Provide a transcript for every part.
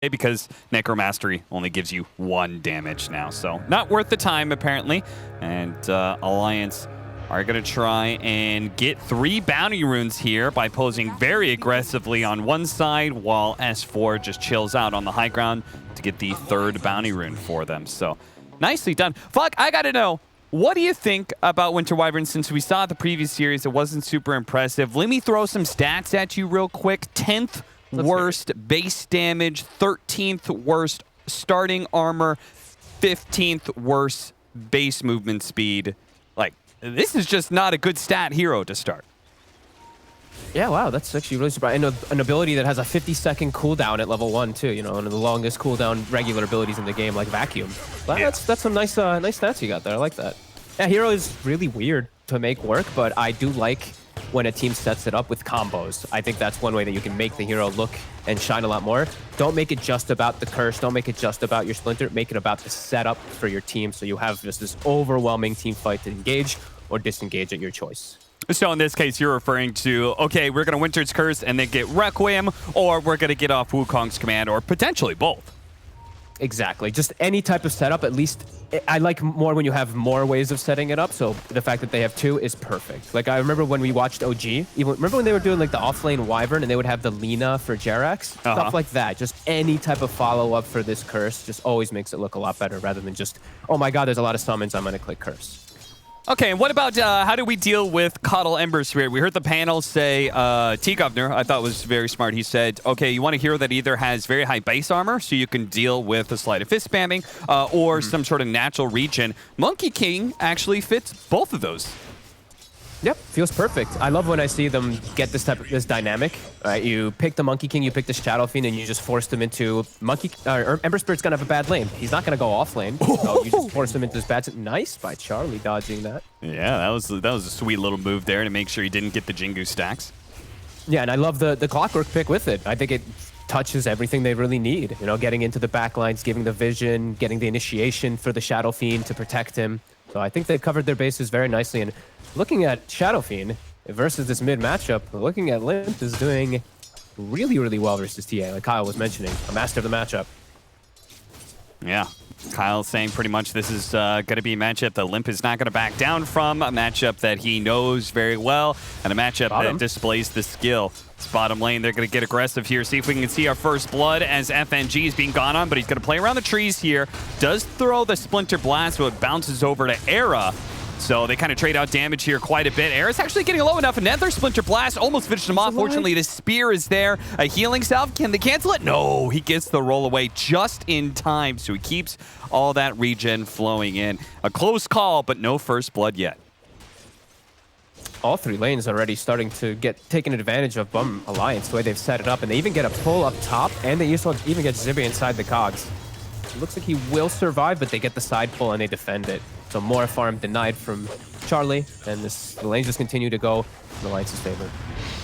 because Necromastery only gives you 1 damage now. So not worth the time, apparently. And Alliance are going to try and get 3 bounty runes here by posing very aggressively on one side, while S4 just chills out on the high ground to get the 3rd bounty rune for them. So nicely done. Fuck, I got to know, what do you think about Winter Wyvern? Since we saw the previous series, it wasn't super impressive. Let me throw some stats at you real quick. 10th worst base damage, 13th worst starting armor, 15th worst base movement speed. Like, this is just not a good stat hero to start. Yeah, wow, that's actually really surprising. And an ability that has a 50-second cooldown at level 1 too. You know, one of the longest cooldown regular abilities in the game, like Vacuum. But Yeah. that's some nice stats you got there. I like that. Yeah, hero is really weird to make work, but I do like when a team sets it up with combos. I think that's one way that you can make the hero look and shine a lot more. Don't make it just about the curse. Don't make it just about your splinter. Make it about the setup for your team, so you have just this overwhelming team fight to engage or disengage at your choice. So in this case, you're referring to, okay, we're going to Winter's Curse and then get Requiem, or we're going to get off Wukong's command, or potentially both. Exactly. Just any type of setup, at least. I like more when you have more ways of setting it up, so the fact that they have 2 is perfect. Like, I remember when we watched OG, remember when they were doing like the offlane Wyvern and they would have the Lina for Jerax? Stuff like that. Just any type of follow-up for this curse just always makes it look a lot better, rather than just, oh my god, there's a lot of summons, I'm going to click curse. Okay, and what about how do we deal with Coddle Ember Spirit? We heard the panel say, T-Governor, I thought was very smart. He said, okay, you want a hero that either has very high base armor, so you can deal with a sleight of fist spamming, or some sort of natural regen. Monkey King actually fits both of those. Yep, feels perfect. I love when I see them get this dynamic. You pick the Monkey King, you pick the Shadow Fiend, and you just force them into Ember Spirit's gonna have a bad lane. He's not gonna go off lane, so you just force him into this bad. Nice by Charlie dodging that. Yeah, that was a sweet little move there to make sure he didn't get the Jingu stacks. Yeah, and I love the Clockwork pick with it. I think it touches everything they really need. You know, getting into the backlines, giving the vision, getting the initiation for the Shadow Fiend to protect him. So I think they've covered their bases very nicely. And looking at Shadow Fiend versus this mid matchup, looking at Limp is doing really, really well versus TA, like Kyle was mentioning, a master of the matchup. Yeah, Kyle's saying pretty much this is going to be a matchup that Limp is not going to back down from, a matchup that he knows very well, and a matchup that displays the skill. It's bottom lane. They're going to get aggressive here. See if we can see our first blood as FNG is being gone on, but he's going to play around the trees here. Does throw the Splinter Blast, so it bounces over to Era. So they kind of trade out damage here quite a bit. Era's actually getting low enough. Another Splinter Blast almost finished him off. Fortunately, the spear is there. A healing salve. Can they cancel it? No, he gets the roll away just in time. So he keeps all that regen flowing in. A close call, but no first blood yet. All 3 lanes already starting to get taken advantage of Bum Alliance, the way they've set it up. And they even get a pull up top, and they even get Zibby inside the cogs. It looks like he will survive, but they get the side pull and they defend it. So more farm denied from Charlie, and the lanes just continue to go in Alliance's favor.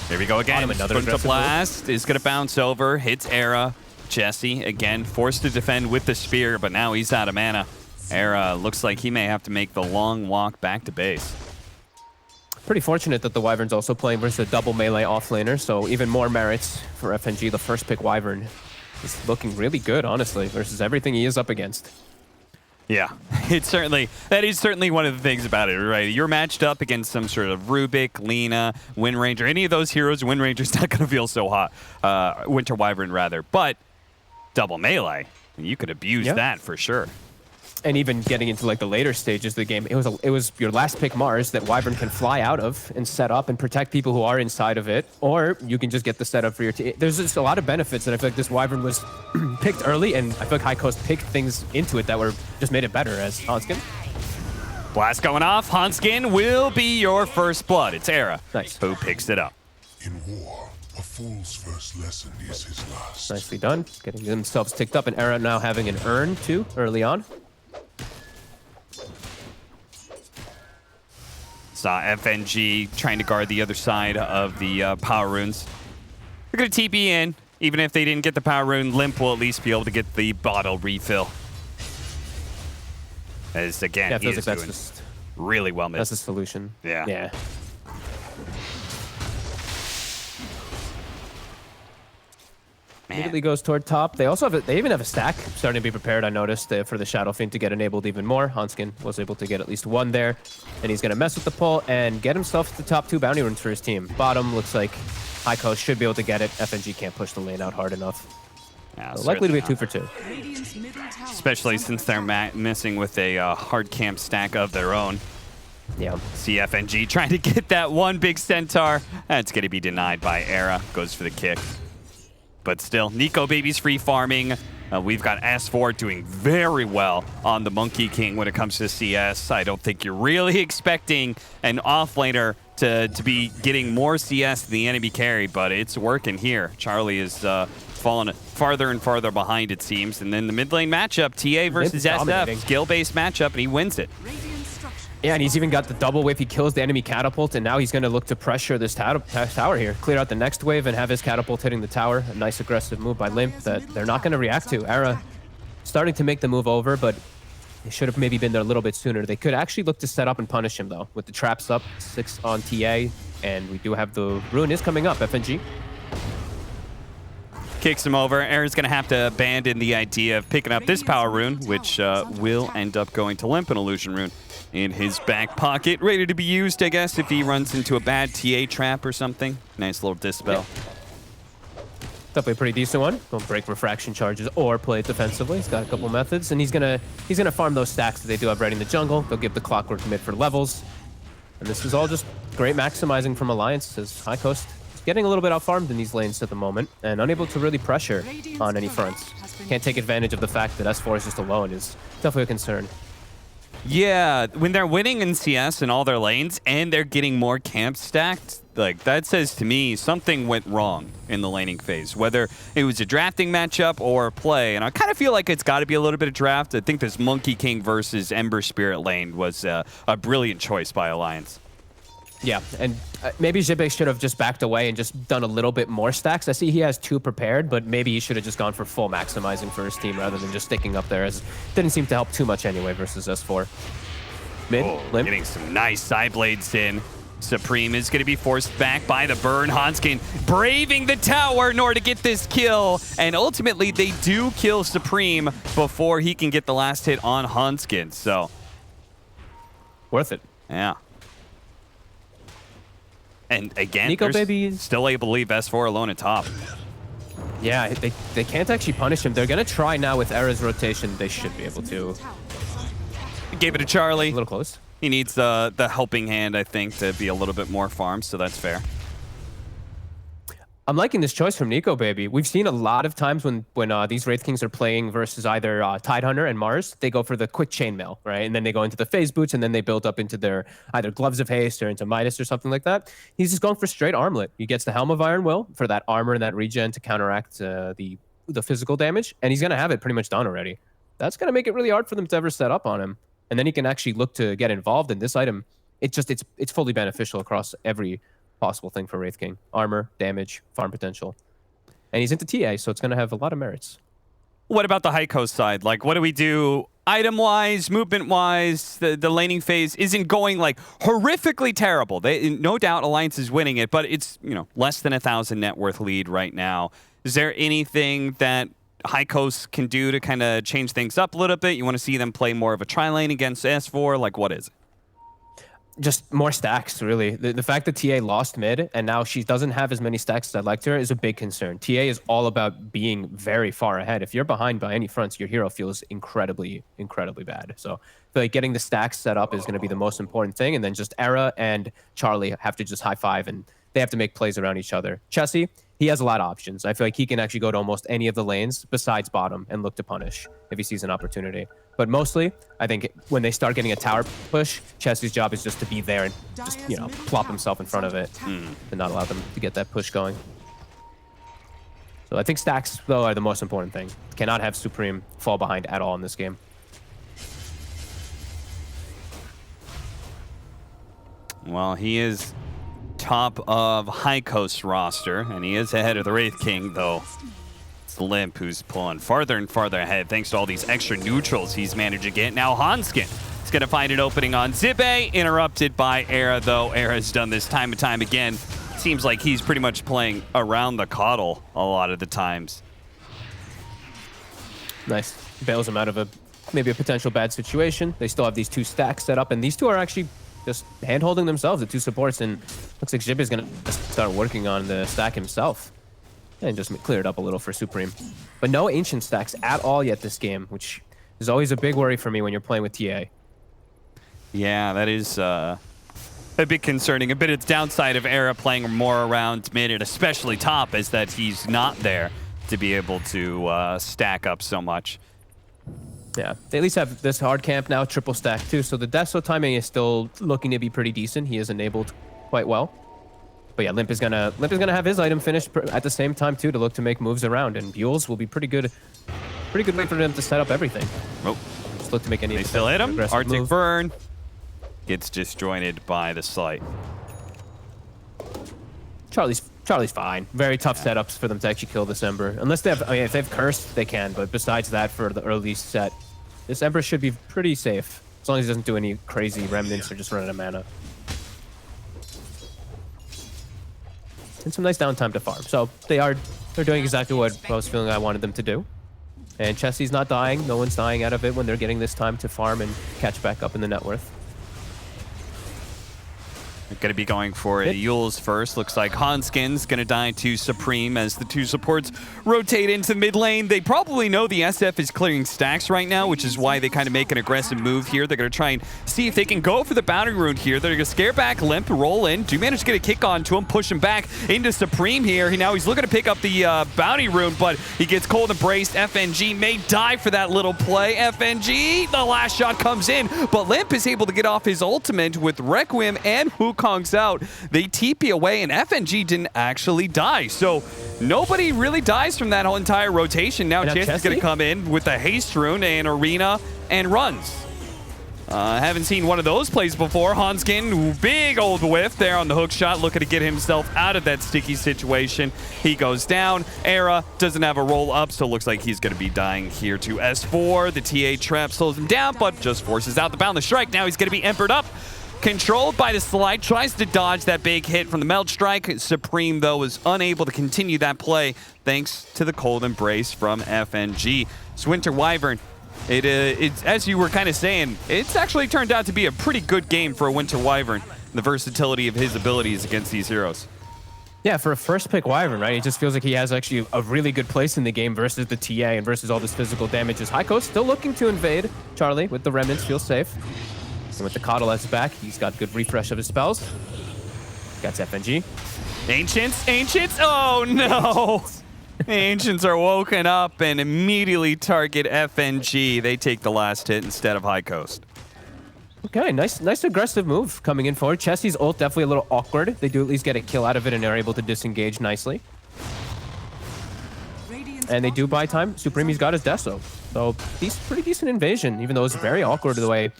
There we go again. Splinter Blast is going to bounce over, hits Era. Jesse, again, forced to defend with the spear, but now he's out of mana. Era looks like he may have to make the long walk back to base. Pretty fortunate that the Wyvern's also playing versus a double melee offlaner, so even more merits for FNG. The first pick Wyvern is looking really good, honestly, versus everything he is up against. Yeah, that is certainly one of the things about it, right? You're matched up against some sort of Rubik, Lina, Wind Ranger, any of those heroes. Wind Ranger's not going to feel so hot. Winter Wyvern, rather. But double melee, you could abuse that for sure. And even getting into like the later stages of the game, it was your last pick Mars that Wyvern can fly out of and set up and protect people who are inside of it, or you can just get the setup for your team. There's just a lot of benefits, and I feel like this Wyvern was picked early, and I feel like High Coast picked things into it that were just made it better as Hanskin. Blast going off. Hanskin will be your first blood. It's Era who picks it up. In war, a fool's first lesson is his last. Nicely done. Getting themselves ticked up, and Era now having an urn too early on. Saw FNG trying to guard the other side of the power runes. They're going to TP in. Even if they didn't get the power rune, Limp will at least be able to get the bottle refill. As again, he is doing really well. That's the solution. Yeah. Immediately goes toward top. They also have they even have a stack starting to be prepared. I noticed for the Shadow Fiend to get enabled even more. Hanskin was able to get at least one there, and he's gonna mess with the pull and get himself the top 2 bounty runes for his team. Bottom looks like High Coast should be able to get it. FNG can't push the lane out hard enough. Yeah, So likely to be a 2 for 2. Especially since they're messing with a hard camp stack of their own. Yeah. CFNG trying to get that one big centaur. That's going to be denied by Era. Goes for the kick. But still, Nico Baby's free farming. We've got S4 doing very well on the Monkey King when it comes to CS. I don't think you're really expecting an offlaner to be getting more CS than the enemy carry, but it's working here. Charlie is falling farther and farther behind, it seems. And then the mid lane matchup, TA versus SF, skill-based matchup, and he wins it. Yeah, and he's even got the double wave. He kills the enemy catapult, and now he's going to look to pressure this tower here. Clear out the next wave and have his catapult hitting the tower. A nice aggressive move by Limp that they're not going to react to. Era starting to make the move over, but they should have maybe been there a little bit sooner. They could actually look to set up and punish him, though, with the traps up, 6 on TA, and we do have the rune is coming up, FNG. Kicks him over. Era's going to have to abandon the idea of picking up this power rune, which will end up going to Limp, an illusion rune in his back pocket, ready to be used, I guess, if he runs into a bad TA trap or something. Nice little dispel. Yeah. Definitely a pretty decent one. Don't break refraction charges or play it defensively. He's got a couple methods, and he's gonna farm those stacks that they do have ready in the jungle. They'll give the clockwork mid for levels, and this is all just great maximizing from Alliance as High Coast is getting a little bit out-farmed in these lanes at the moment and unable to really pressure on any fronts. Can't take advantage of the fact that S4 is just alone is definitely a concern. Yeah, when they're winning in CS in all their lanes and they're getting more camp stacked, like that says to me something went wrong in the laning phase, whether it was a drafting matchup or a play. And I kind of feel like it's got to be a little bit of draft. I think this Monkey King versus Ember Spirit lane was a brilliant choice by Alliance. Yeah, and maybe Zibek should have just backed away and just done a little bit more stacks. I see he has 2 prepared, but maybe he should have just gone for full maximizing for his team rather than just sticking up there, as it didn't seem to help too much anyway versus S4. Mid, Limp. Getting some nice side blades in. Supreme is going to be forced back by the burn. Hanskin braving the tower in order to get this kill, and ultimately they do kill Supreme before he can get the last hit on Hanskin, so. Worth it. Yeah. And again, Nico Baby still able to leave S4 alone at top. Yeah, they can't actually punish him. They're going to try now with Era's rotation. They should be able to. Gave it to Charlie. A little close. He needs the helping hand, I think, to be a little bit more farmed, so that's fair. I'm liking this choice from Nico Baby. We've seen a lot of times when these Wraith Kings are playing versus either Tidehunter and Mars, they go for the quick chainmail, right? And then they go into the phase boots, and then they build up into their either Gloves of Haste or into Midas or something like that. He's just going for straight armlet. He gets the Helm of Iron Will for that armor and that regen to counteract the physical damage, and he's going to have it pretty much done already. That's going to make it really hard for them to ever set up on him. And then he can actually look to get involved in this item. It's fully beneficial across every possible thing for Wraith King. Armor, damage, farm potential. And he's into TA, so it's going to have a lot of merits. What about the High Coast side? Like, what do we do item-wise, movement-wise? The laning phase isn't going, like, horrifically terrible. No doubt Alliance is winning it, but it's, less than 1,000 net worth lead right now. Is there anything that High Coast can do to kind of change things up a little bit? You want to see them play more of a tri-lane against S4? Like, what is it? Just more stacks, really. The fact that TA lost mid and now she doesn't have as many stacks as I'd like to her is a big concern. TA is all about being very far ahead. If you're behind by any fronts, your hero feels incredibly, incredibly bad. So I feel like getting the stacks set up is going to be the most important thing. And then just Era and Charlie have to just high five and they have to make plays around each other. Chessie, he has a lot of options. I feel like he can actually go to almost any of the lanes besides bottom and look to punish if he sees an opportunity. But mostly, I think when they start getting a tower push, Chessie's job is just to be there and just, plop himself in front of it and not allow them to get that push going. So I think stacks, though, are the most important thing. Cannot have Supreme fall behind at all in this game. Well, he is top of High Coast roster, and he is ahead of the Wraith King, though. It's Limp who's pulling farther and farther ahead thanks to all these extra neutrals he's managed to get. Now Hanskin is going to find an opening on Zibe, interrupted by Era, though. Era's done this time and time again. Seems like he's pretty much playing around the coddle a lot of the times. Nice. Bails him out of maybe a potential bad situation. They still have these 2 stacks set up, and these 2 are actually just hand-holding themselves, the 2 supports, and looks like Jib is going to start working on the stack himself. And just clear it up a little for Supreme. But no Ancient stacks at all yet this game, which is always a big worry for me when you're playing with TA. Yeah, that is a bit concerning. A bit of the downside of Era playing more around mid and especially top is that he's not there to be able to stack up so much. Yeah, they at least have this hard camp now, triple stack too, so the Deso timing is still looking to be pretty decent. He is enabled quite well. But yeah, Limp is gonna have his item finished at the same time too to look to make moves around, and Buell's will be pretty good way for them to set up everything. Oh, just look to make any. They still hit him. Arctic move. Burn gets disjointed by the Slight. Charlie's fine. Very tough setups for them to actually kill this Ember. Unless they have, I mean, if they have Cursed, they can. But besides that, for the early set, this Ember should be pretty safe. As long as he doesn't do any crazy remnants or just run out of mana. And some nice downtime to farm. So they're doing exactly what I was feeling I wanted them to do. And Chessie's not dying. No one's dying out of it when they're getting this time to farm and catch back up in the net worth. Going to be going for a Yules first. Looks like Hanskin's going to die to Supreme as the 2 supports rotate into mid lane. They probably know the SF is clearing stacks right now, which is why they kind of make an aggressive move here. They're going to try and see if they can go for the bounty rune here. They're going to scare back Limp, roll in. Do manage to get a kick onto him, push him back into Supreme here. Now he's looking to pick up the bounty rune, but he gets cold embraced. FNG may die for that little play. FNG, the last shot comes in, but Limp is able to get off his ultimate with Requiem and Wukong's out. They TP away, and FNG didn't actually die. So nobody really dies from that whole entire rotation. Now Chance is going to come in with a haste rune and arena and runs. Haven't seen one of those plays before. Hanskin, big old whiff there on the hook shot, looking to get himself out of that sticky situation. He goes down. Era doesn't have a roll up, so it looks like he's going to be dying here to S4. The TA trap slows him down, but just forces out the boundless strike. Now he's going to be empered up. Controlled by the Slide, tries to dodge that big hit from the Meld Strike. Supreme, though, is unable to continue that play thanks to the cold embrace from FNG. So Winter Wyvern, it's as you were kind of saying, it's actually turned out to be a pretty good game for a Winter Wyvern, the versatility of his abilities against these heroes. Yeah, for a first pick Wyvern, right? It just feels like he has actually a really good place in the game versus the TA and versus all this physical damages. Heiko still looking to invade Charlie with the remnants, feels safe. And with the Coddle as back, he's got good refresh of his spells. Got FNG. Ancients, oh no! Ancients are woken up and immediately target FNG. They take the last hit instead of High Coast. Okay, nice aggressive move coming in forward. Chessie's ult definitely a little awkward. They do at least get a kill out of it and are able to disengage nicely. And they do buy time. Supreme's got his Deso. So pretty decent invasion, even though it's very awkward the way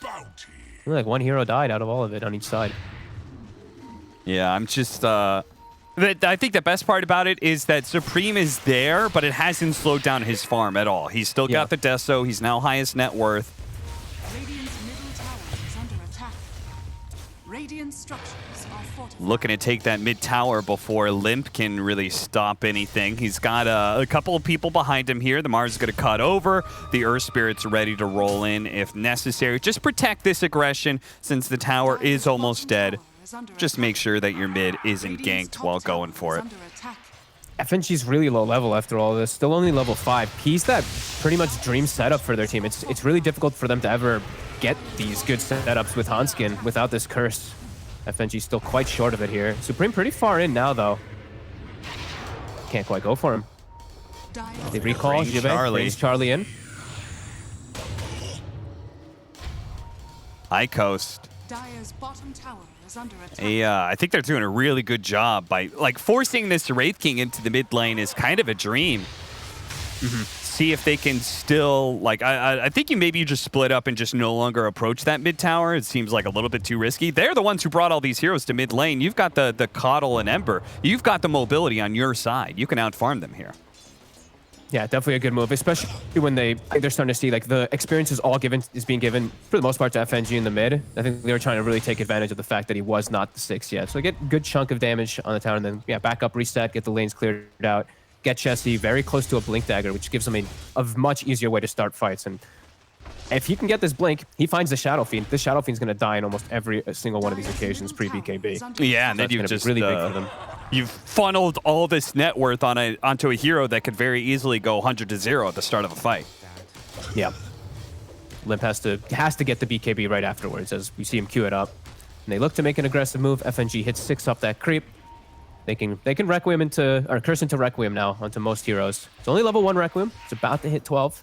like one hero died out of all of it on each side. Yeah, I'm just I think the best part about it is that Supreme is there, but it hasn't slowed down his farm at all. He's still got the Deso. He's now highest net worth. Radiant's middle tower is under attack. Radiant structures are fortified. Looking to take that mid tower before Limp can really stop anything. He's got a couple of people behind him here. The Mars is going to cut over. The Earth Spirit's ready to roll in if necessary. Just protect this aggression since the tower is almost dead. Just make sure that your mid isn't ganked while going for it. FNG's really low level after all this. Still only level 5. He's that pretty much dream setup for their team. It's really difficult for them to ever get these good setups with Hanskin without this curse. FNG's still quite short of it here. Supreme pretty far in now, though. Can't quite go for him. They recall brings Charlie in. High Coast. Dire's bottom tower is under attack. I think they're doing a really good job by forcing this Wraith King into the mid lane is kind of a dream. See if they can still I think maybe you just split up and just no longer approach that mid tower. It seems like a little bit too risky. They're the ones who brought all these heroes to mid lane. You've got the Coddle and Ember. You've got the mobility on your side. You can outfarm them here. Yeah, definitely a good move, especially when they're starting to see the experience is being given for the most part to FNG in the mid. I think they were trying to really take advantage of the fact that he was not the 6 yet. So get a good chunk of damage on the tower and then back up, reset, get the lanes cleared out. get Chessie very close to a Blink Dagger, which gives him a much easier way to start fights. And if he can get this Blink, he finds the Shadow Fiend. This Shadow Fiend's going to die in almost every single one of these occasions pre-BKB. Yeah, and then you've just really big for them. You've funneled all this net worth onto a hero that could very easily go 100-0 at the start of a fight. Yeah. Limp has to get the BKB right afterwards as we see him queue it up. And they look to make an aggressive move. FNG hits 6 up that creep. They can Requiem or curse into Requiem now onto most heroes. It's only level 1 Requiem. It's about to hit 12.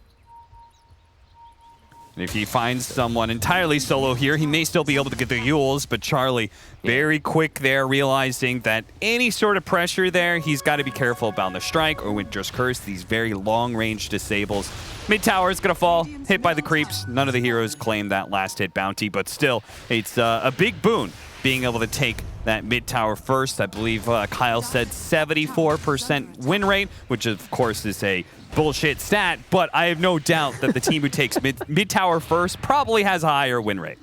And if he finds someone entirely solo here, he may still be able to get the Yules, but Charlie very quick there, realizing that any sort of pressure there, he's got to be careful about the strike or Winter's Curse, these very long-range disables. Mid tower is going to fall, hit by the creeps. None of the heroes claim that last hit bounty, but still, it's a big boon being able to take that mid tower first. I believe Kyle said 74% win rate, which of course is a bullshit stat, but I have no doubt that the team who takes mid tower first probably has a higher win rate.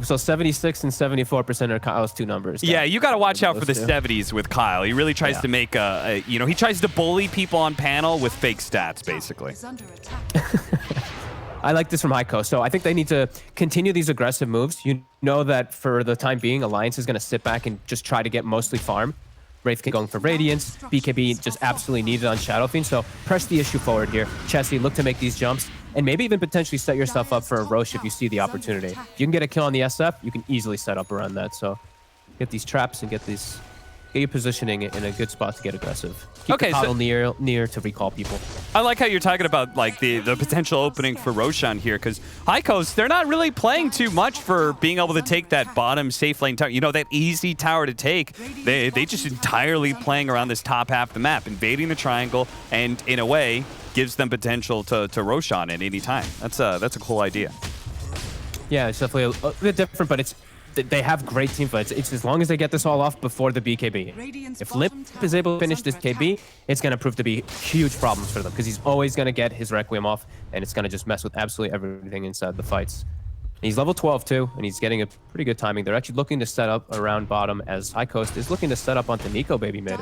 So 76 and 74% are Kyle's 2 numbers. Yeah, you got to watch out for the 70s with Kyle. He really tries to make he tries to bully people on panel with fake stats, basically. I like this from High Coast. So I think they need to continue these aggressive moves. You know that for the time being, Alliance is going to sit back and just try to get mostly farm. Wraith going for Radiance. BKB just absolutely needed on Shadow Fiend. So press the issue forward here. Chessie, look to make these jumps. And maybe even potentially set yourself up for a Roche if you see the opportunity. If you can get a kill on the SF, you can easily set up around that. So get these traps and get your positioning in a good spot to get aggressive. Keep the paddle near to recall people. I like how you're talking about like the potential opening for Roshan here, because High Coast, they're not really playing too much for being able to take that bottom safe lane tower. You know, that easy tower to take. They just entirely playing around this top half of the map, invading the triangle, and in a way gives them potential to Roshan at any time. That's a cool idea. Yeah, it's definitely a bit different, but they have great team fights. It's as long as they get this all off before the BKB. If Limp is able to finish this KB, it's going to prove to be huge problems for them because he's always going to get his Requiem off, and it's going to just mess with absolutely everything inside the fights. And he's level 12 too, and he's getting a pretty good timing. They're actually looking to set up around bottom as High Coast is looking to set up onto Nico Baby mid.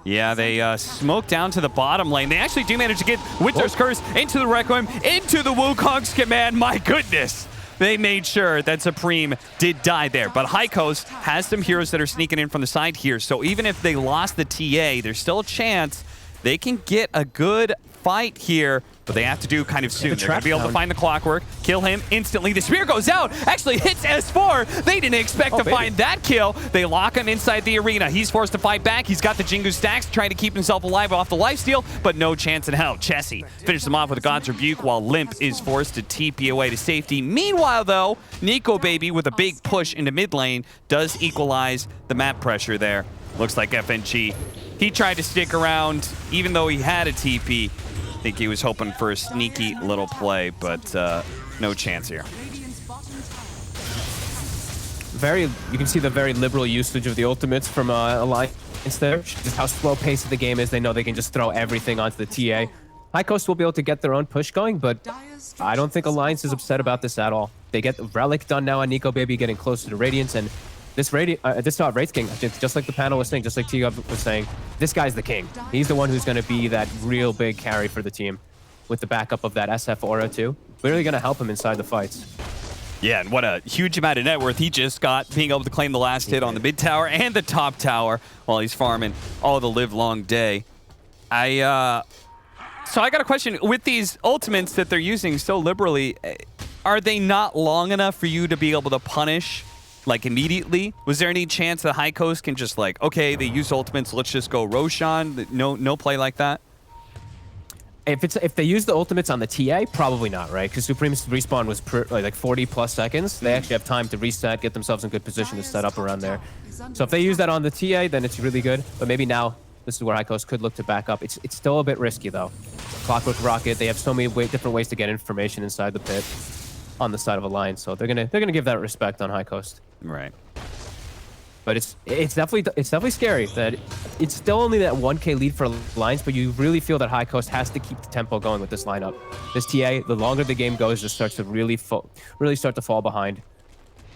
Yeah, they smoke down to the bottom lane. They actually do manage to get Winter's Curse into the Requiem, into the Wukong's command. My goodness. They made sure that Supreme did die there. But High Coast has some heroes that are sneaking in from the side here. So even if they lost the TA, there's still a chance they can get a good fight here. But they have to do kind of soon. They're going to be able to find the Clockwork, kill him instantly. The spear goes out, actually hits S4. They didn't expect to find that kill. They lock him inside the arena. He's forced to fight back. He's got the Jingu stacks, trying to keep himself alive off the lifesteal, but no chance in hell. Chessie finishes him off with a God's Rebuke while Limp is forced to TP away to safety. Meanwhile, though, Nico Baby with a big push into mid lane does equalize the map pressure there. Looks like FNG, he tried to stick around even though he had a TP. I think he was hoping for a sneaky little play, but no chance here. You can see the very liberal usage of the ultimates from Alliance there. Just how slow pace of the game is. They know they can just throw everything onto the TA. High Coast will be able to get their own push going, but I don't think Alliance is upset about this at all. They get the Relic done now on Nico Baby, getting closer to Radiance, and this Wraith King, just like the panel was saying, just like T was saying, this guy's the king. He's the one who's going to be that real big carry for the team with the backup of that SF aura too. Really going to help him inside the fights. Yeah, and what a huge amount of net worth he just got, being able to claim the last hit on the mid tower and the top tower while he's farming all the live long day. So I got a question. With these ultimates that they're using so liberally, are they not long enough for you to be able to punish like immediately? Was there any chance that High Coast can just like, okay, they use ultimates, let's just go Roshan? No play like that? If they use the ultimates on the TA, probably not, right? Because Supreme's respawn was like 40 plus seconds. They actually have time to reset, get themselves in good position to set up around there. So if they use that on the TA, then it's really good. But maybe now, this is where High Coast could look to back up. It's still a bit risky though. Clockwork Rocket, they have so many different ways to get information inside the pit on the side of Alliance. So they're gonna give that respect on High Coast. Right. But it's definitely scary that it's still only that 1K lead for Alliance, but you really feel that High Coast has to keep the tempo going with this lineup. This TA, the longer the game goes, just starts to really start to fall behind,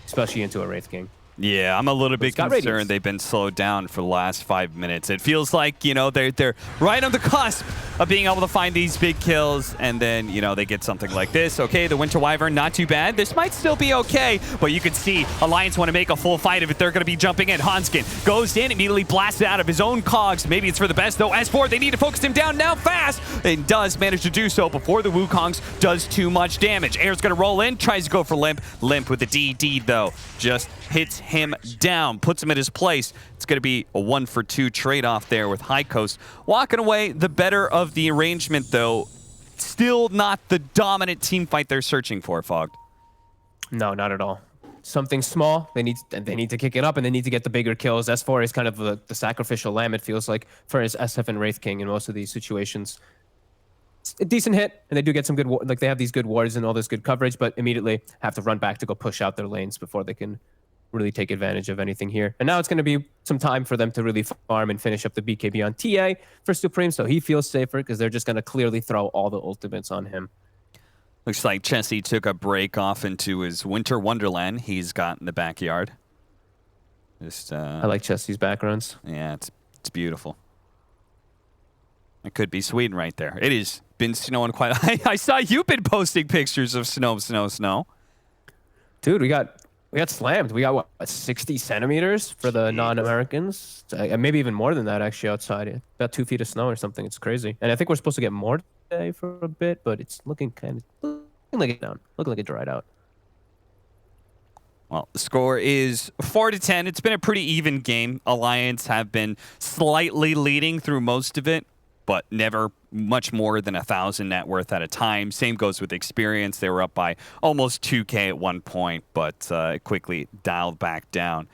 especially into a Wraith King. Yeah, I'm a little bit got concerned radiance. they've been slowed down for the last 5 minutes. It feels like, you know, they're right on the cusp of being able to find these big kills, and then, you know, they get something like this. Okay, the Winter Wyvern, not too bad. This might still be okay, but you can see Alliance want to make a full fight of it. They're going to be jumping in. Hanskin goes in, immediately blasts out of his own cogs. Maybe it's for the best, though. S4, they need to focus him down now fast, and does manage to do so before the Wukongs does too much damage. Air's going to roll in, tries to go for Limp. Limp with the DD, though, just hits him down, puts him in his place. It's going to be a 1-for-2 trade-off there with High Coast walking away the better of the arrangement, though. Still not the dominant team fight they're searching for, Fogged. No, not at all. Something small. They need to kick it up, and they need to get the bigger kills. S4 is kind of the sacrificial lamb, it feels like, for his SF and Wraith King in most of these situations. It's a decent hit, and they do get some good, like they have these good wards and all this good coverage, but immediately have to run back to go push out their lanes before they can really take advantage of anything here. And now it's going to be some time for them to really farm and finish up the BKB on TA for Supreme, so he feels safer because they're just going to clearly throw all the ultimates on him. Looks like Chessie took a break off into his winter wonderland he's got in the backyard. Just I like Chessie's backgrounds. Yeah, it's beautiful. It could be Sweden right there. It has been snowing quite. I saw you've been posting pictures of snow. Dude, we got slammed. We got, what, 60 centimeters for the non-Americans? Maybe even more than that, actually, outside. About 2 feet of snow or something. It's crazy. And I think we're supposed to get more today for a bit, but it's looking like it's down. Looking like it dried out. Well, the score is 4-10. It's been a pretty even game. Alliance have been slightly leading through most of it, but never much more than 1,000 net worth at a time. Same goes with experience. They were up by almost 2K at one point, but quickly dialed back down.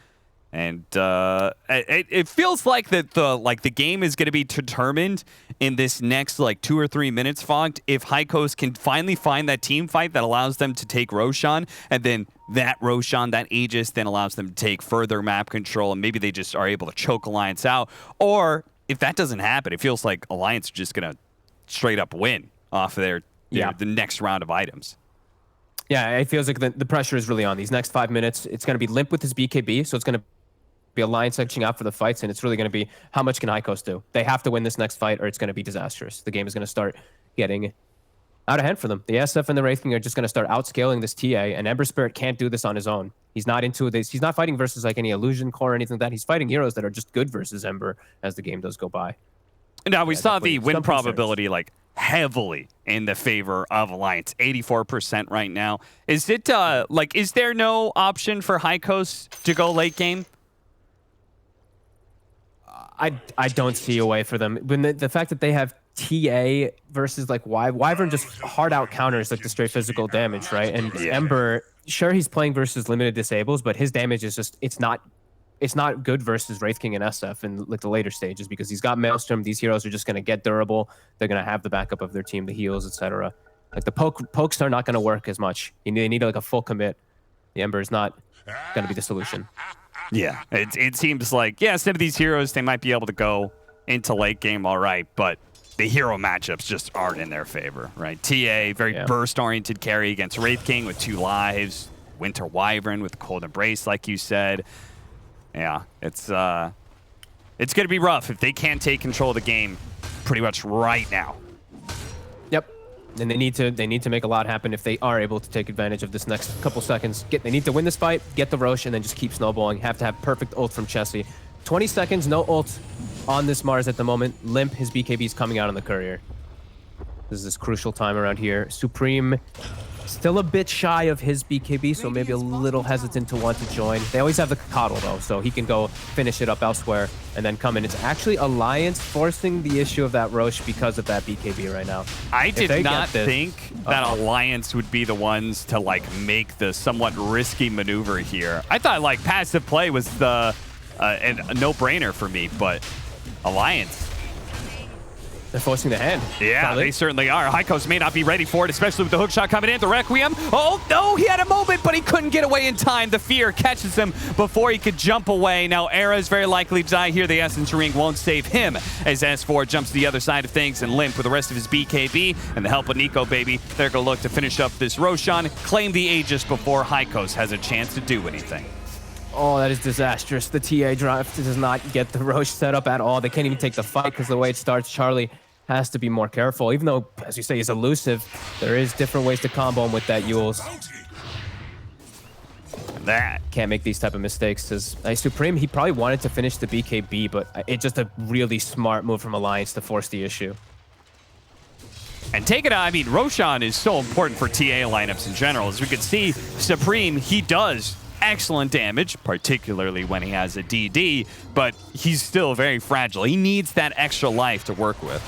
And it feels like that the game is going to be determined in this next 2 or 3 minutes, Fogged, if High Coast can finally find that team fight that allows them to take Roshan, and then that Roshan, that Aegis, then allows them to take further map control, and maybe they just are able to choke Alliance out. Or if that doesn't happen, it feels like Alliance are just going to straight up win off of the next round of items. Yeah, it feels like the pressure is really on. These next 5 minutes, it's going to be Limp with his BKB, so it's going to be Alliance edging out for the fights, and it's really going to be how much can High Coast do. They have to win this next fight, or it's going to be disastrous. The game is going to start getting out of hand for them. The SF and the Wraith King are just going to start outscaling this TA, and Ember Spirit can't do this on his own. He's not into this. He's not fighting versus any Illusion Core or anything like that. He's fighting heroes that are just good versus Ember as the game does go by. Now, we saw the win probability heavily in the favor of Alliance, 84% right now. Is it is there no option for High Coast to go late game? I don't see a way for them. When the fact that they have TA versus Wyvern just hard out counters the straight physical damage, right? And Ember, sure, he's playing versus limited disables, but his damage is just it's not good versus Wraith King and SF in the later stages, because he's got Maelstrom. These heroes are just going to get durable. They're going to have the backup of their team, the heals, etc. The pokes are not going to work as much. They need a full commit. The Ember is not going to be the solution. Yeah, it seems like, some of these heroes, they might be able to go into late game all right, but the hero matchups just aren't in their favor, right? TA, very burst-oriented carry against Wraith King with 2 lives. Winter Wyvern with Cold Embrace, like you said. Yeah, it's going to be rough if they can't take control of the game pretty much right now. Yep. And they need to make a lot happen if they are able to take advantage of this next couple seconds. They need to win this fight, get the Rosh, and then just keep snowballing. Have to have perfect ult from Chessie. 20 seconds, no ult on this Mars at the moment. Limp, his BKB is coming out on the Courier. This is this crucial time around here. Supreme, still a bit shy of his BKB, so maybe a little hesitant to want to join. They always have the Coddle, though, so he can go finish it up elsewhere and then come in. It's actually Alliance forcing the issue of that Rosh because of that BKB right now. I did not think that Alliance would be the ones to make the somewhat risky maneuver here. I thought passive play was a no-brainer for me, but Alliance, they're forcing the hand. Yeah, probably. They certainly are. High Coast may not be ready for it, especially with the hook shot coming in. The Requiem. Oh, no, he had a moment, but he couldn't get away in time. The fear catches him before he could jump away. Now, Era is very likely to die here. The Essence Ring won't save him as S4 jumps to the other side of things, and Limp with the rest of his BKB and the help of Nico, baby. They're going to look to finish up this Roshan, claim the Aegis before High Coast has a chance to do anything. Oh, that is disastrous. The TA draft does not get the Roche set up at all. They can't even take the fight because the way it starts, Charlie has to be more careful. Even though, as you say, he's elusive, there is different ways to combo him with that Yules. That. Can't make these type of mistakes. As Supreme, he probably wanted to finish the BKB, but it's just a really smart move from Alliance to force the issue. And take it out, I mean, Roshan is so important for TA lineups in general. As we can see, Supreme, he does excellent damage, particularly when he has a DD, but he's still very fragile. He needs that extra life to work with.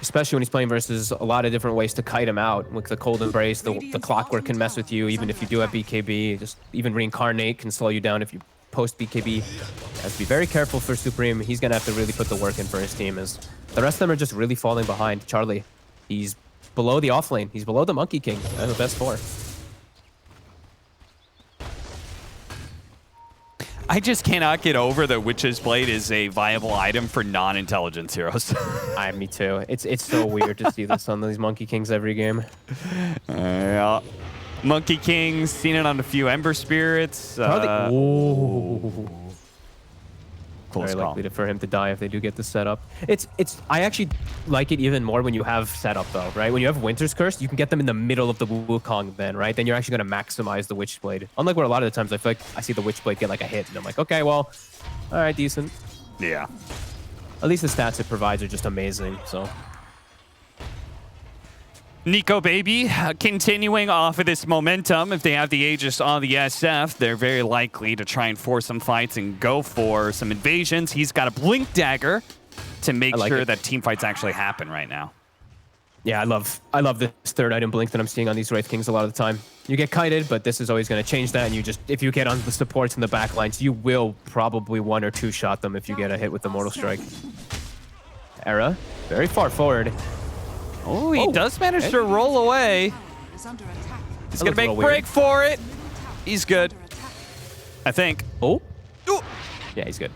Especially when he's playing versus a lot of different ways to kite him out. With the Cold Embrace, the Clockwork can mess with you, even if you do have BKB. Just even Reincarnate can slow you down if you post BKB. Has to be very careful for Supreme. He's going to have to really put the work in for his team, as the rest of them are just really falling behind. Charlie, he's below the offlane. He's below the Monkey King. That's the best four. I just cannot get over that Witch's Blade is a viable item for non-intelligence heroes. Me too. It's so weird to see this on these Monkey Kings every game. Yeah. Monkey Kings, seen it on a few Ember Spirits. Close Very call. likely for him to die if they do get the setup. I actually like it even more when you have setup though, right? When you have Winter's Curse, you can get them in the middle of the Wukong then, right? Then you're actually going to maximize the Witchblade. Unlike where a lot of the times I feel like I see the Witchblade get like a hit and I'm like, okay, well, all right, decent. Yeah. At least the stats it provides are just amazing, so. Nico Baby continuing off of this momentum. If they have the Aegis on the SF, they're very likely to try and force some fights and go for some invasions. He's got a Blink Dagger to make sure that team fights actually happen right now. Yeah, I love this third item Blink that I'm seeing on these Wraith Kings a lot of the time. You get kited, but this is always going to change that. And you just, if you get on the supports and the backlines, you will probably 1 or 2 shot them if you get a hit with the Mortal Strike. Era, very far forward. Oh, he does manage to roll away. Is under attack. He's going to make break for it. He's good, I think. Oh? Yeah, he's good.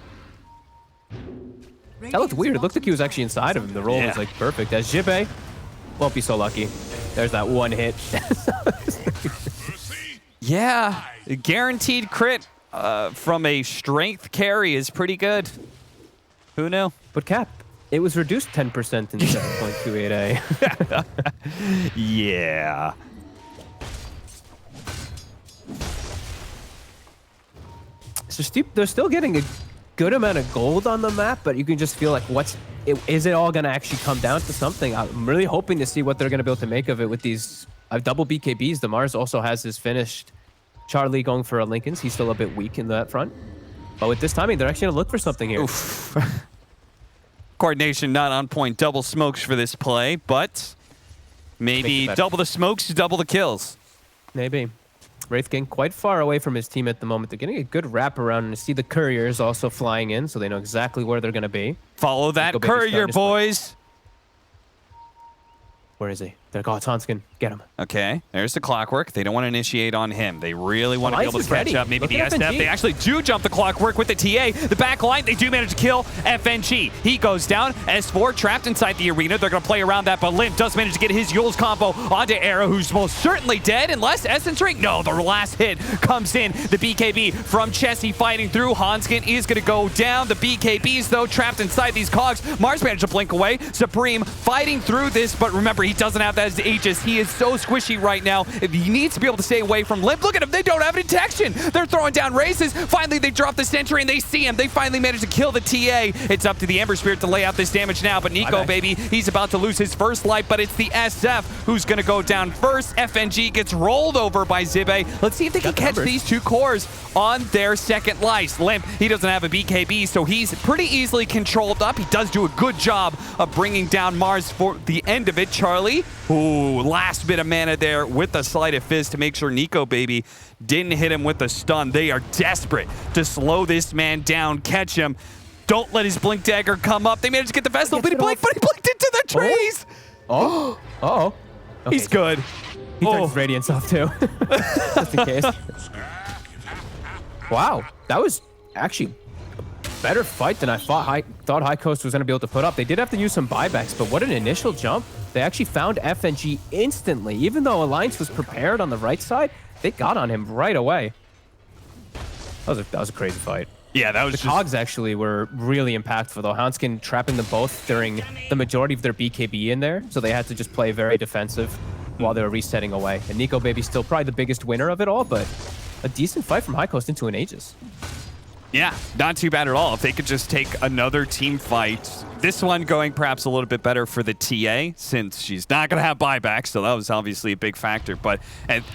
That looked weird. It looked like he was actually inside of him. The roll was like perfect. As Jibe won't be so lucky. There's that one hit. Yeah, a guaranteed crit from a strength carry is pretty good. Who knew? But Cap, it was reduced 10% in 7.28A. Yeah. So they're still getting a good amount of gold on the map, but you can just feel like is it all going to actually come down to something? I'm really hoping to see what they're going to be able to make of it with these double BKBs. The Mars also has his finished. Charlie going for a Lincoln's. He's still a bit weak in that front. But with this timing, they're actually going to look for something here. Oof. Coordination not on point. Double smokes for this play, but maybe double the smokes, double the kills. Maybe. Wraith King quite far away from his team at the moment. They're getting a good wrap around, and to see the couriers also flying in, so they know exactly where they're going to be. Follow that courier, boys. Where is he? There goes Hanskin. Get him. Okay, there's the Clockwork. They don't want to initiate on him. They really want to be able to catch up. Maybe Look the at SF. FNG. They actually do jump the Clockwork with the TA. The back line, they do manage to kill FNG. He goes down. S4 trapped inside the arena. They're going to play around that, but Limp does manage to get his Yules combo onto Arrow, who's most certainly dead, unless Essence Ring. No, the last hit comes in. The BKB from Chessie fighting through. Hanskin is going to go down. The BKBs, though, trapped inside these cogs. Mars managed to blink away. Supreme fighting through this, but remember, he doesn't have that as Aegis. He is so squishy right now. He needs to be able to stay away from Limp. Look at him. They don't have detection. They're throwing down races. Finally, they drop the sentry and they see him. They finally manage to kill the TA. It's up to the Ember Spirit to lay out this damage now, but Nico, baby, he's about to lose his first life, but it's the SF who's going to go down first. FNG gets rolled over by Zibe. Let's see if they can catch these 2 cores on their second life. Limp, he doesn't have a BKB, so he's pretty easily controlled up. He does do a good job of bringing down Mars for the end of it. Charlie, ooh, last bit of mana there with the Sleight of Fist to make sure Nico, baby, didn't hit him with the stun. They are desperate to slow this man down, catch him. Don't let his Blink Dagger come up. They managed to get the Vestal, but he blinked into the trees. Okay, He's good. He turns Radiance off too, just in case. Wow, that was actually a better fight than I thought High Coast was going to be able to put up. They did have to use some buybacks, but what an initial jump. They actually found FNG instantly. Even though Alliance was prepared on the right side, they got on him right away. That was a crazy fight. Yeah, that was The cogs actually were really impactful, though. Hanskin trapping them both during the majority of their BKB in there, so they had to just play very defensive while they were resetting away. And Nico Baby's still probably the biggest winner of it all, but a decent fight from High Coast into an Aegis. Yeah, not too bad at all. If they could just take another team fight, this one going perhaps a little bit better for the TA since she's not going to have buyback, so that was obviously a big factor. But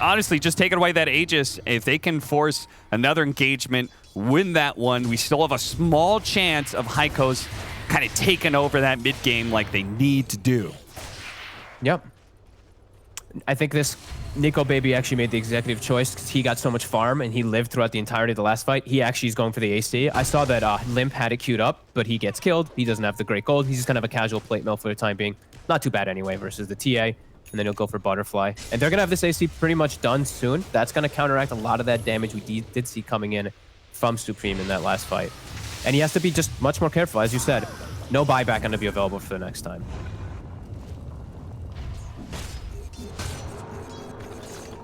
honestly, just taking away that Aegis, if they can force another engagement, win that one, we still have a small chance of High Coast kind of taking over that mid game like they need to do. Yep. I think this Nico Baby actually made the executive choice because he got so much farm and he lived throughout the entirety of the last fight. He actually is going for the AC. I saw that Limp had it queued up, but he gets killed. He doesn't have the great gold. He's just kind of a casual plate mill for the time being. Not too bad anyway versus the TA. And then he'll go for Butterfly. And they're going to have this AC pretty much done soon. That's going to counteract a lot of that damage we did see coming in from Supreme in that last fight. And he has to be just much more careful. As you said, no buyback going to be available for the next time.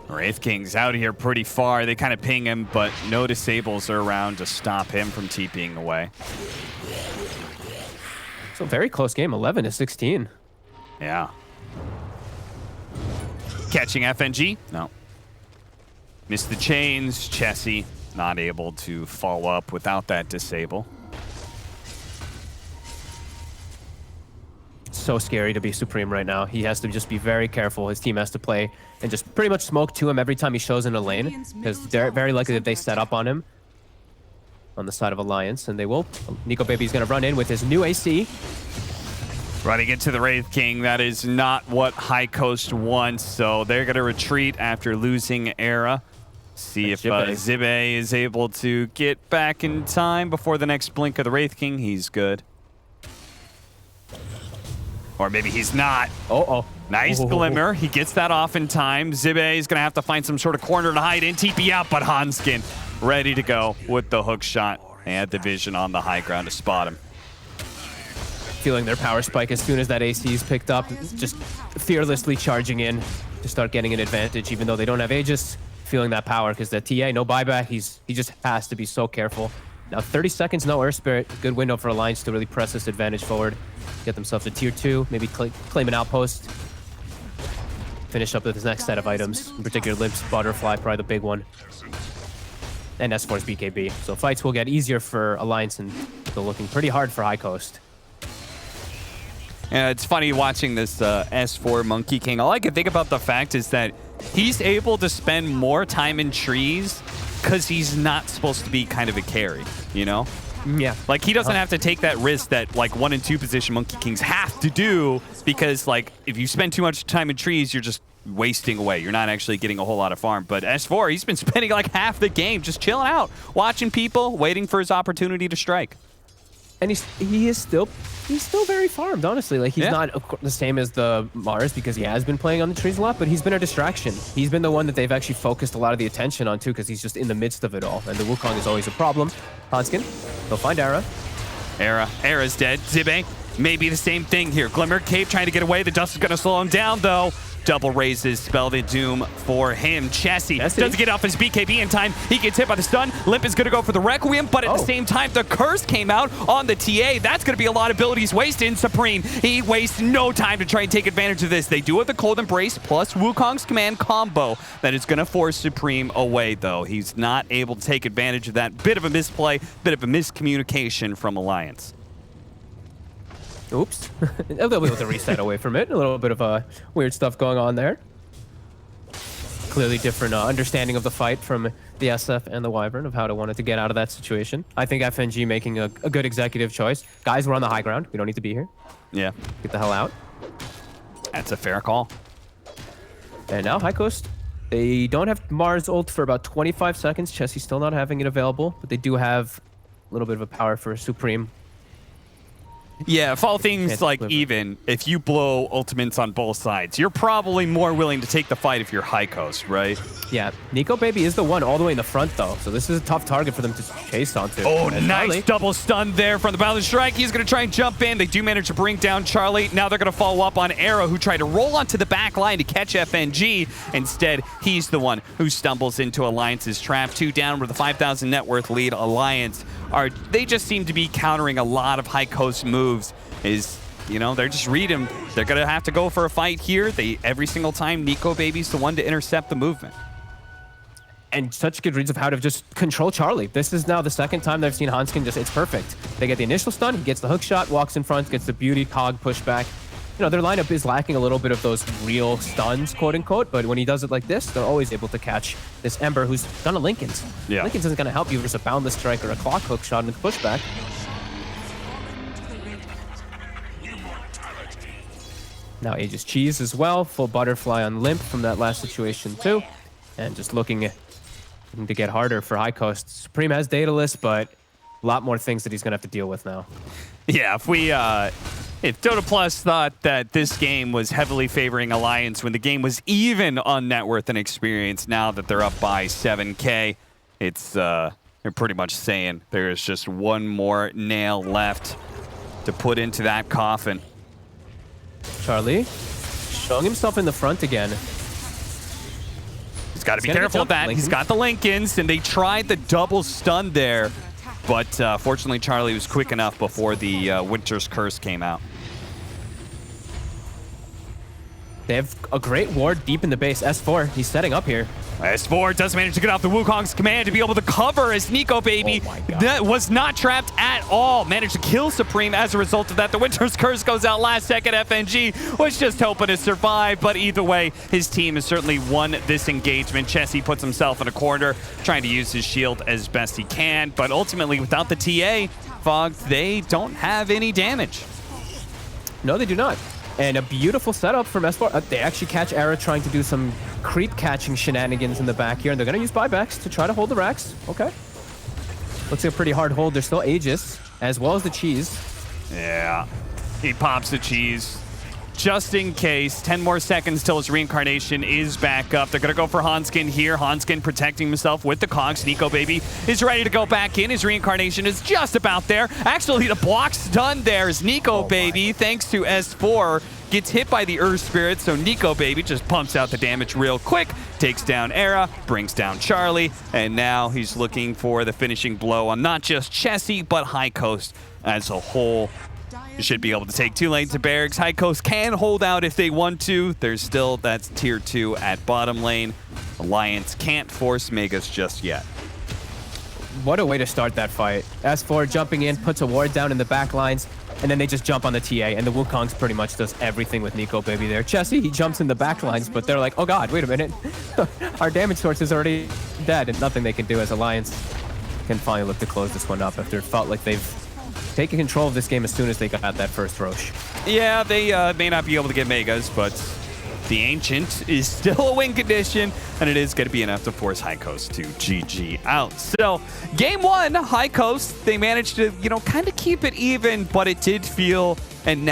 Wraith King's out here pretty far. They kind of ping him, but no disables are around to stop him from TPing away. So very close game, 11-16. Yeah. Catching FNG? No. Missed the chains. Chessie not able to follow up without that disable. So scary to be Supreme right now. He has to just be very careful. His team has to play and just pretty much smoke to him every time he shows in a lane, because they're very likely that they set up on him on the side of Alliance, and they will. Nico Baby's going to run in with his new AC. Running into the Wraith King, that is not what High Coast wants, so they're going to retreat after losing Era. See if Zibe is able to get back in time before the next blink of the Wraith King. He's good. Or maybe he's not. Nice glimmer. He gets that off in time. Zibe is going to have to find some sort of corner to hide in. TP out, but Hanskin ready to go with the hook shot. And the vision on the high ground to spot him. Feeling their power spike as soon as that AC is picked up. Just fearlessly charging in to start getting an advantage, even though they don't have Aegis. Feeling that power because the TA, no buyback. He just has to be so careful. Now 30 seconds, no Earth Spirit. Good window for Alliance to really press this advantage forward. Get themselves a tier 2, maybe claim an outpost. Finish up with his next set of items, in particular Limp's Butterfly, probably the big one. And S4's BKB. So fights will get easier for Alliance and still looking pretty hard for High Coast. Yeah, it's funny watching this S4 Monkey King. All I can think about the fact is that he's able to spend more time in trees because he's not supposed to be kind of a carry, you know? Yeah. Like, he doesn't have to take that risk that, like, 1 and 2 position Monkey Kings have to do because, like, if you spend too much time in trees, you're just wasting away. You're not actually getting a whole lot of farm. But S4, he's been spending, like, half the game just chilling out, watching people, waiting for his opportunity to strike. And he's still very farmed, honestly. Like, he's not of course, the same as the Mars because he has been playing on the trees a lot, but he's been a distraction. He's been the one that they've actually focused a lot of the attention on, too, because he's just in the midst of it all. And the Wukong is always a problem. Hanskin, they'll find Era. Era's dead. Zibe, maybe the same thing here. Glimmer, Cape trying to get away. The dust is going to slow him down, though. Double raises spell the doom for him. Chessie doesn't get off his BKB in time. He gets hit by the stun. Limp is going to go for the Requiem, but at the same time, the curse came out on the TA. That's going to be a lot of abilities wasted. Supreme, he wastes no time to try and take advantage of this. They do have the Cold Embrace plus Wukong's command combo that is going to force Supreme away, though. He's not able to take advantage of that. Bit of a misplay, bit of a miscommunication from Alliance. Oops. They'll be able to reset away from it. A little bit of weird stuff going on there. Clearly different understanding of the fight from the SF and the Wyvern of how to want to get out of that situation. I think FNG making a good executive choice. Guys, we're on the high ground. We don't need to be here. Yeah. Get the hell out. That's a fair call. And now High Coast, they don't have Mars ult for about 25 seconds. Chessie's still not having it available, but they do have a little bit of a power for Supreme. Yeah, if all things Can't like deliver. even, if you blow ultimates on both sides, you're probably more willing to take the fight if you're high coast, right? Yeah, Nico Baby is the one all the way in the front, though. So this is a tough target for them to chase onto. Oh, And nice Charlie- double stun there from the Balance Strike. He's going to try and jump in. They do manage to bring down Charlie. Now they're going to follow up on Arrow, who tried to roll onto the back line to catch FNG. Instead, he's the one who stumbles into Alliance's trap. 2 down with a 5,000 net worth lead. Alliance they just seem to be countering a lot of high coast moves. They're just reading. They're going to have to go for a fight here. Every single time, Nico Baby's the one to intercept the movement. And such good reads of how to just control Charlie. This is now the second time that I've seen Hanskin it's perfect. They get the initial stun, he gets the hook shot, walks in front, gets the beauty cog pushback. Their lineup is lacking a little bit of those real stuns, quote unquote, but when he does it like this, they're always able to catch this Ember who's done a Lincoln's. Yeah. Lincoln's isn't going to help you versus a boundless strike or a clock hook shot in the pushback. Now Aegis Cheese as well, full butterfly on Limp from that last situation too. And just looking to get harder for High Coast. Supreme has Daedalus, but a lot more things that he's going to have to deal with now. Yeah, if Dota Plus thought that this game was heavily favoring Alliance when the game was even on net worth and experience, now that they're up by 7K, they're pretty much saying there's just one more nail left to put into that coffin. Charlie showing himself in the front again. He's got to be He's gonna careful get of that. jumped, He's got the Lincolns, and they tried the double stun there, but fortunately Charlie was quick enough before the Winter's Curse came out. They have a great ward deep in the base. S4, he's setting up here. S4 does manage to get off the Wukong's command to be able to cover as Nico Baby Oh my God. that was not trapped at all. Managed to kill Supreme as a result of that. The Winter's Curse goes out last second. FNG was just hoping to survive, but either way, his team has certainly won this engagement. Chessie puts himself in a corner, trying to use his shield as best he can, but ultimately without the TA, Fog, they don't have any damage. No, they do not. And a beautiful setup from S4. They actually catch Era trying to do some creep catching shenanigans in the back here, and they're going to use buybacks to try to hold the racks. Okay. Looks like a pretty hard hold. There's still Aegis, as well as the cheese. Yeah, he pops the cheese just in case. 10 more seconds till his reincarnation is back up. They're going to go for Hanskin here. Hanskin protecting himself with the cogs. Nico Baby is ready to go back in. His reincarnation is just about there. Actually, the block's done there as Nico Baby, thanks to S4, gets hit by the Earth Spirit, so Nico Baby just pumps out the damage real quick, takes down Era, brings down Charlie, and now he's looking for the finishing blow on not just Chessie, but High Coast as a whole. You should be able to take 2 lanes of barracks. High Coast can hold out if they want to. There's still, that's tier 2 at bottom lane. Alliance can't force Megas just yet. What a way to start that fight. S4 jumping in, puts a ward down in the back lines, and then they just jump on the TA, and the Wukong's pretty much does everything with Nico Baby there. Chessie, he jumps in the back lines, but they're like, oh god, wait a minute. Our damage source is already dead, and nothing they can do as Alliance can finally look to close this one up after it felt like they've taken control of this game as soon as they got that first Roche. Yeah, they may not be able to get Megas, but the Ancient is still a win condition, and it is going to be enough to force High Coast to GG out. So, game 1, High Coast, they managed to, kind of keep it even, but it did feel and